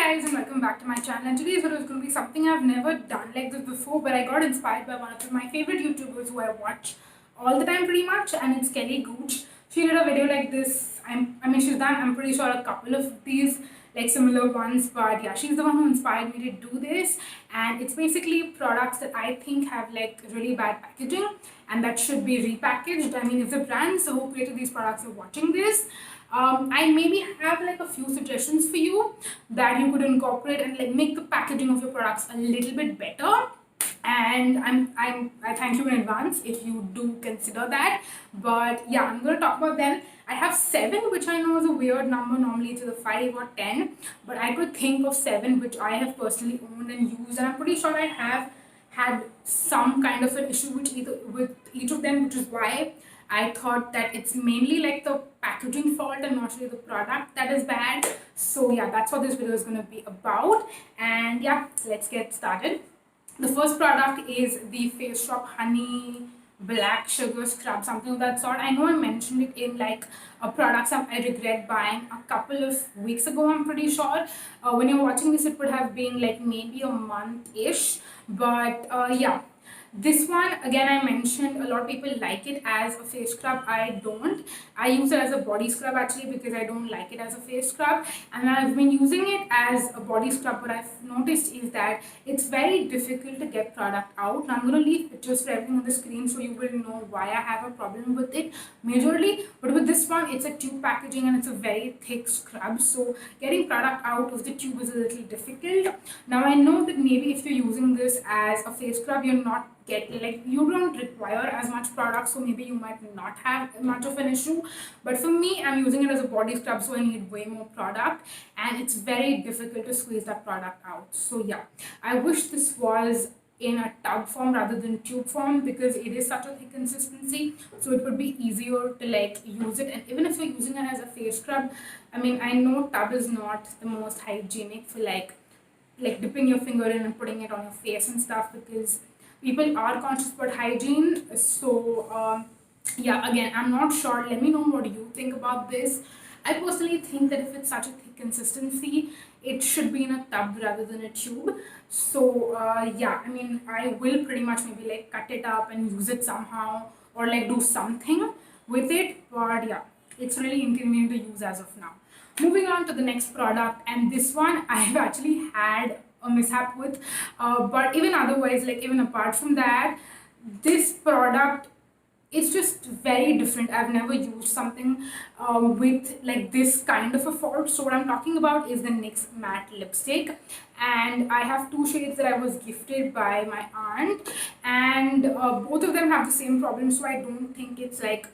guys, and welcome back to my channel. And today's video is going to be something I've never done like this before, but I got inspired by one of my favorite YouTubers who I watch all the time pretty much, and it's Kelly Gooch. She did a video like this. I mean she's done, I'm pretty sure, a couple of these like similar ones, but yeah, she's the one who inspired me to do this. And it's basically products that I think have like really bad packaging and that should be repackaged. I mean, if the brands who created these products are watching this, I maybe have like a few suggestions for you that you could incorporate and like make the packaging of your products a little bit better. And I thank you in advance if you do consider that. But yeah, I'm going to talk about them. I have 7, which I know is a weird number. Normally it's either 5 or 10, but I could think of 7 which I have personally owned and used, and I'm pretty sure I have had some kind of an issue with each of them, which is why I thought that it's mainly like the packaging fault and not really the product that is bad. So yeah, that's what this video is going to be about. And yeah, let's get started. The first product is the Face Shop Honey Black Sugar Scrub, something of that sort. I know I mentioned it in like a product I regret buying a couple of weeks ago, I'm pretty sure. When you're watching this, it would have been like maybe a month-ish. But yeah, this one, again, I mentioned a lot of people like it as a face scrub. I don't. I use it as a body scrub actually because I don't like it as a face scrub. And I've been using it as a body scrub. What I've noticed is that it's very difficult to get product out. Now I'm going to leave pictures for everything on the screen so you will know why I have a problem with it majorly. But with this one, it's a tube packaging and it's a very thick scrub. So getting product out of the tube is a little difficult. Now I know that maybe if you're using this as a face scrub, you're not you don't require as much product, so maybe you might not have much of an issue. But for me, I'm using it as a body scrub, so I need way more product, and it's very difficult to squeeze that product out. So yeah, I wish this was in a tub form rather than tube form because it is such a thick consistency, so it would be easier to like use it. And even if you're using it as a face scrub, I mean, I know tub is not the most hygienic for like dipping your finger in and putting it on your face and stuff, because people are conscious about hygiene. So yeah, again, I'm not sure. Let me know what you think about this. I personally think that if it's such a thick consistency, it should be in a tub rather than a tube. So yeah, I mean, I will pretty much maybe like cut it up and use it somehow or like do something with it. But yeah, it's really inconvenient to use as of now. Moving on to the next product, and this one I've actually had a mishap with, but even otherwise, like even apart from that, this product is just very different. I've never used something with like this kind of a fault. So what I'm talking about is the Nyx Matte Lipstick, and I have 2 shades that I was gifted by my aunt, and both of them have the same problem. So I don't think it's like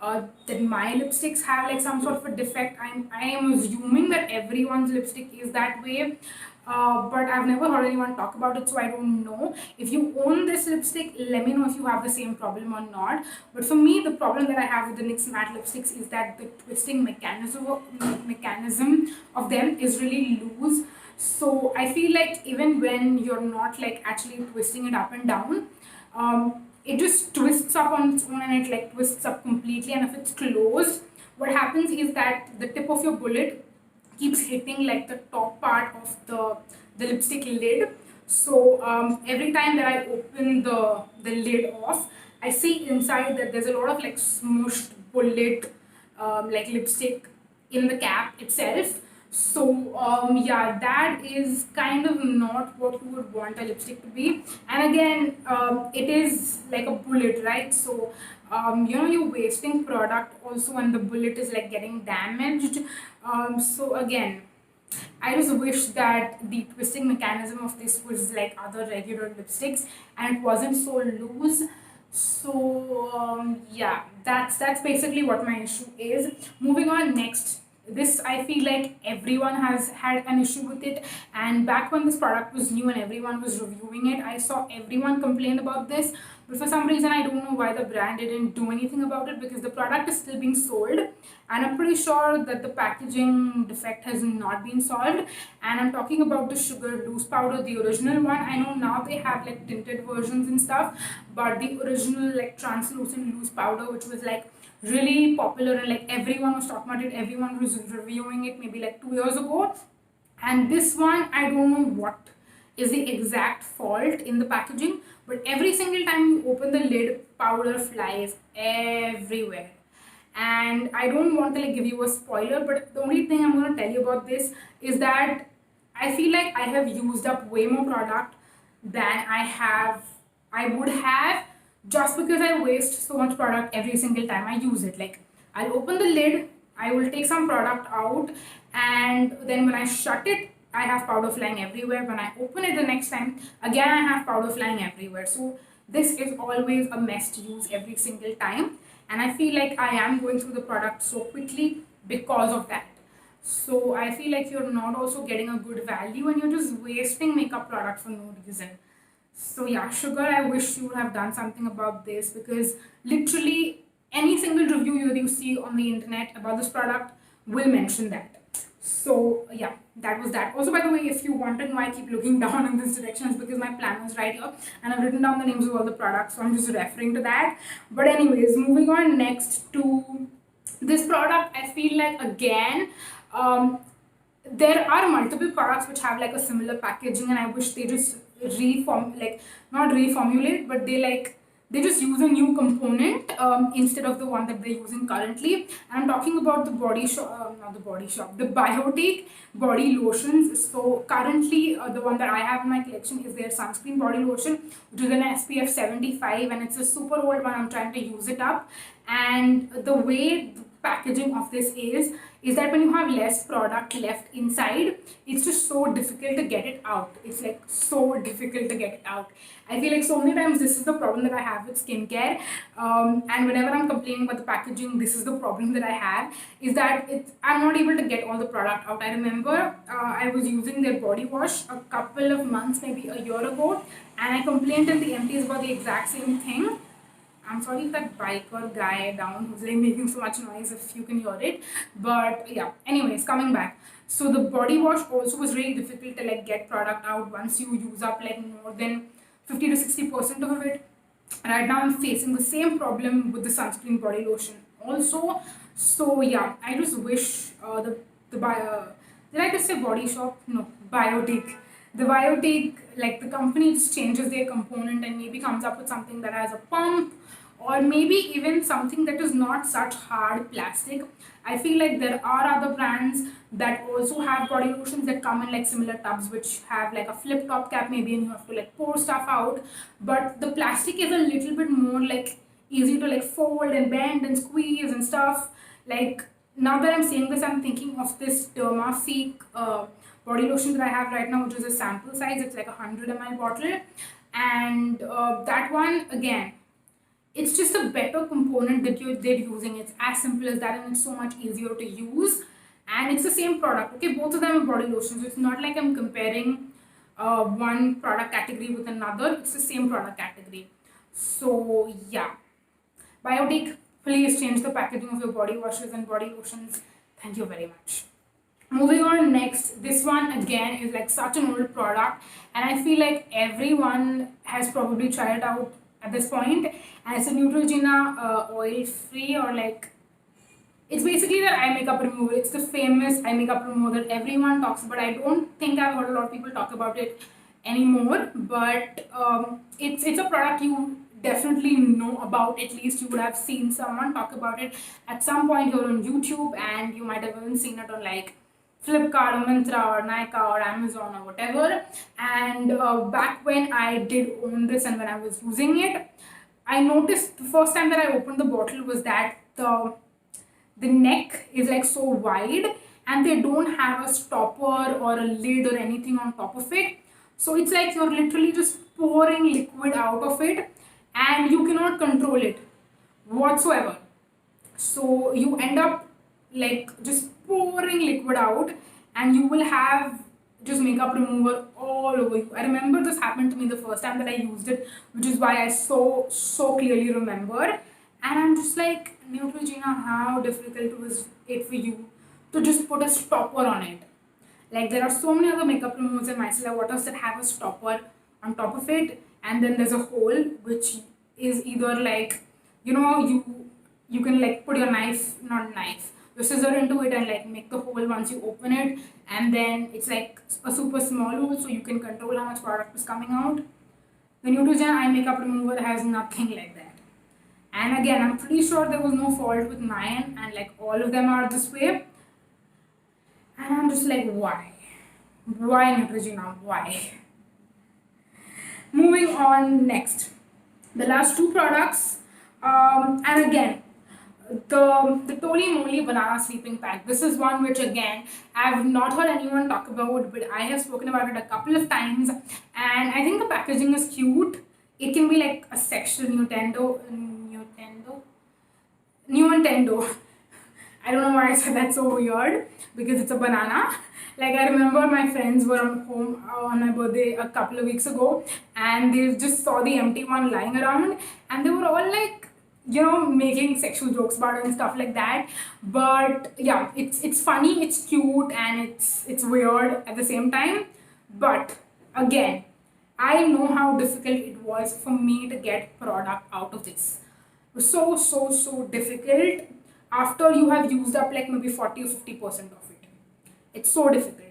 that my lipsticks have like some sort of a defect. I am assuming that everyone's lipstick is that way, but I've never heard anyone talk about it, so I don't know. If you own this lipstick, let me know if you have the same problem or not. But for me, the problem that I have with the NYX matte lipsticks is that the twisting mechanism of them is really loose. So I feel like even when you're not like actually twisting it up and down, it just twists up on its own, and it like twists up completely. And if it's closed, what happens is that the tip of your bullet keeps hitting like the top part of the lipstick lid. So every time that I open the lid off, I see inside that there's a lot of like smushed bullet like lipstick in the cap itself. So yeah, that is kind of not what you would want a lipstick to be. And again, it is like a bullet, right? So you know, you're wasting product also when the bullet is like getting damaged. So again, I just wish that the twisting mechanism of this was like other regular lipsticks and it wasn't so loose. So yeah, that's basically what my issue is. Moving on, next, this I feel like everyone has had an issue with it, and back when this product was new and everyone was reviewing it, I saw everyone complain about this. But for some reason, I don't know why the brand didn't do anything about it, because the product is still being sold and I'm pretty sure that the packaging defect has not been solved. And I'm talking about the sugar loose powder, the original one. I know now they have like tinted versions and stuff, but the original like translucent loose powder, which was like really popular and like everyone was talking about it, everyone was reviewing it maybe like 2 years ago, And this one, I don't know what is the exact fault in the packaging, but every single time you open the lid, powder flies everywhere. And I don't want to like give you a spoiler, but the only thing I'm going to tell you about this is that I feel like I have used up way more product than I would have, just because I waste so much product every single time I use it. Like, I'll open the lid, I will take some product out, and then when I shut it, I have powder flying everywhere. When I open it the next time, again I have powder flying everywhere. So this is always a mess to use every single time, and I feel like I am going through the product so quickly because of that. So I feel like you're not also getting a good value, and you're just wasting makeup product for no reason. So yeah, Sugar, I wish you would have done something about this, because literally any single review that you see on the internet about this product will mention that. So yeah, that was that. Also, by the way, if you want to know, I keep looking down in this direction, is because my plan was right here and I've written down the names of all the products, so I'm just referring to that. But anyways, moving on next to this product, I feel like again, um, there are multiple products which have like a similar packaging, and I wish they just not reformulate, but they just use a new component instead of the one that they're using currently. And I'm talking about the not the body shop, the Biotique body lotions. So currently, the one that I have in my collection is their sunscreen body lotion, which is an SPF 75, and it's a super old one. I'm trying to use it up, and the way the packaging of this is that when you have less product left inside, it's just so difficult to get it out. It's like so difficult to get it out. I feel like so many times this is the problem that I have with skincare, and whenever I'm complaining about the packaging, this is the problem that I have, is that I'm not able to get all the product out. I remember I was using their body wash a couple of months, maybe a year ago, and I complained till the empties about the exact same thing. I'm sorry if that biker guy down who's like making so much noise, if you can hear it. But yeah, anyways, coming back. So the body wash also was really difficult to like get product out once you use up like more than 50 to 60% of it. Right now I'm facing the same problem with the sunscreen body lotion also. So yeah, I just wish the bio did I just say body shop? No, Biotique. The Biotique, like the company just changes their component and maybe comes up with something that has a pump, or maybe even something that is not such hard plastic. I feel like there are other brands that also have body lotions that come in like similar tubs, which have like a flip top cap maybe, and you have to like pour stuff out. But the plastic is a little bit more like easy to like fold and bend and squeeze and stuff. Like, now that I'm saying this, I'm thinking of this Dermafique body lotion that I have right now, which is a sample size. It's like a 100 ml bottle, and that one again, it's just a better component that they're using. It's as simple as that, and it's so much easier to use. And it's the same product. Okay, both of them are body lotions. It's not like I'm comparing one product category with another. It's the same product category. So yeah, Biotique, please change the packaging of your body washes and body lotions. Thank you very much. Moving on next, this one again is like such an old product, and I feel like everyone has probably tried it out at this point. And it's a Neutrogena oil free, or like, it's basically the eye makeup remover. It's the famous eye makeup remover that everyone talks about. I don't think I've heard a lot of people talk about it anymore, but it's a product you definitely know about. At least you would have seen someone talk about it at some point here on YouTube, and you might have even seen it on like Flipkart or Myntra or Nykaa or Amazon or whatever. And back when I did own this and when I was using it, I noticed the first time that I opened the bottle was that the neck is like so wide, and they don't have a stopper or a lid or anything on top of it. So it's like you're literally just pouring liquid out of it, and you cannot control it whatsoever. So you end up like just pouring liquid out, and you will have just makeup remover all over you. I remember this happened to me the first time that I used it, which is why I so clearly remember. And I'm just like, Neutrogena, how difficult was it for you to just put a stopper on it? Like, there are so many other makeup removers and micellar waters that have a stopper on top of it, and then there's a hole which is either like, you can like put your knife, not knife, your scissor into it and like make the hole once you open it, and then it's like a super small hole so you can control how much product is coming out. The Neutrogena eye makeup remover has nothing like that. And again, I'm pretty sure there was no fault with mine, and like all of them are this way. And I'm just like, why? Why Neutrogena? Why? Moving on next. The last two products, and again, the Tony Moly Banana Sleeping Pack. This is one which again I've not heard anyone talk about, but I have spoken about it a couple of times, and I think the packaging is cute. It can be like a sexual Nintendo. I don't know why I said that so weird, because it's a banana. Like, I remember my friends were home on my birthday a couple of weeks ago, and they just saw the empty one lying around, and they were all like, you know, making sexual jokes about it and stuff like that. But yeah, it's funny, it's cute, and it's weird at the same time. But again, I know how difficult it was for me to get product out of this. It was so difficult after you have used up like maybe 40 or 50% of it. It's so difficult.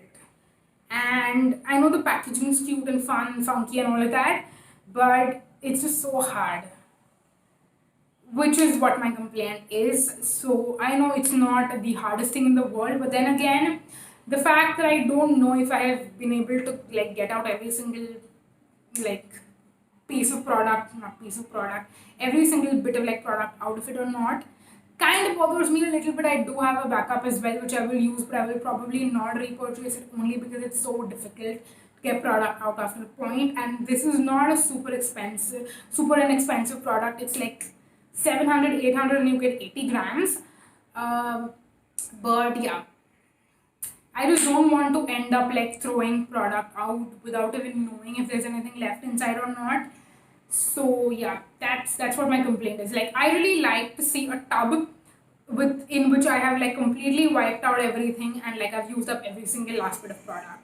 And I know the packaging is cute and fun and funky and all of that, but it's just so hard, which is what my complaint is. So I know it's not the hardest thing in the world, but then again, the fact that I don't know if I have been able to like get out every single like every single bit of like product out of it or not, kind of bothers me a little bit. I do have a backup as well, which I will use, but I will probably not repurchase it only because it's so difficult to get product out after a point. And this is not a super inexpensive product. It's like 700, 800, and you get 80 grams. But yeah, I just don't want to end up like throwing product out without even knowing if there's anything left inside or not. So yeah, that's what my complaint is. Like, I really like to see a tub in which I have like completely wiped out everything and like I've used up every single last bit of product.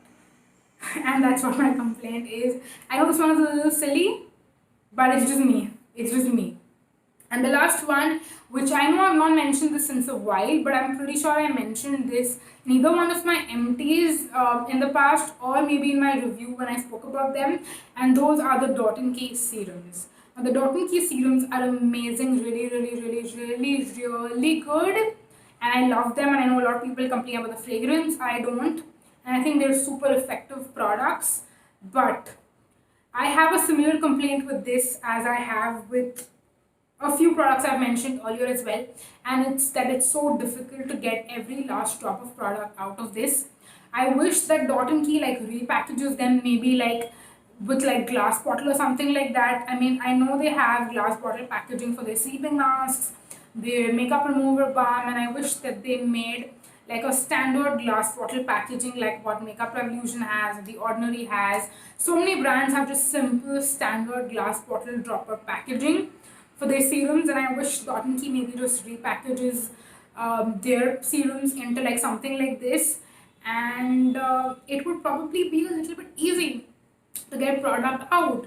And that's what my complaint is. I know this one is a little silly, but it's just me. It's just me. And the last one, which I know I've not mentioned this since a while, but I'm pretty sure I mentioned this in either one of my empties in the past or maybe in my review when I spoke about them, and those are the Key Serums. Now, the Key Serums are amazing, really good, and I love them, and I know a lot of people complain about the fragrance. I don't, and I think they're super effective products, but I have a similar complaint with this as I have with a few products I've mentioned earlier as well, and it's that it's so difficult to get every last drop of product out of this. I wish that Key like repackages them maybe like with like glass bottle or something like that. I mean, I know they have glass bottle packaging for their sleeping masks, their makeup remover balm, and I wish that they made like a standard glass bottle packaging like what Makeup Revolution has, The Ordinary has. So many brands have just simple standard glass bottle dropper packaging for their serums, and I wish Key maybe just repackages their serums into like something like this, and it would probably be a little bit easy to get product out.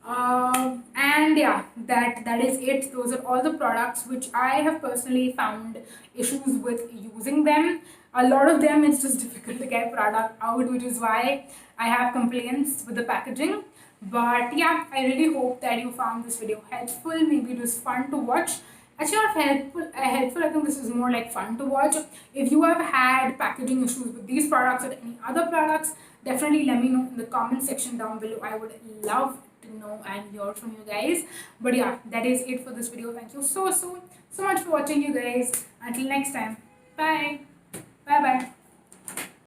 And yeah, that is it. Those are all the products which I have personally found issues with using them. A lot of them it's just difficult to get product out, which is why I have complaints with the packaging. But yeah, I really hope that you found this video helpful. Maybe it was fun to watch. Actually, not helpful. I think this is more like fun to watch. If you have had packaging issues with these products or any other products, definitely let me know in the comment section down below. I would love to know and hear from you guys. But yeah, that is it for this video. Thank you so much for watching, you guys. Until next time, bye bye.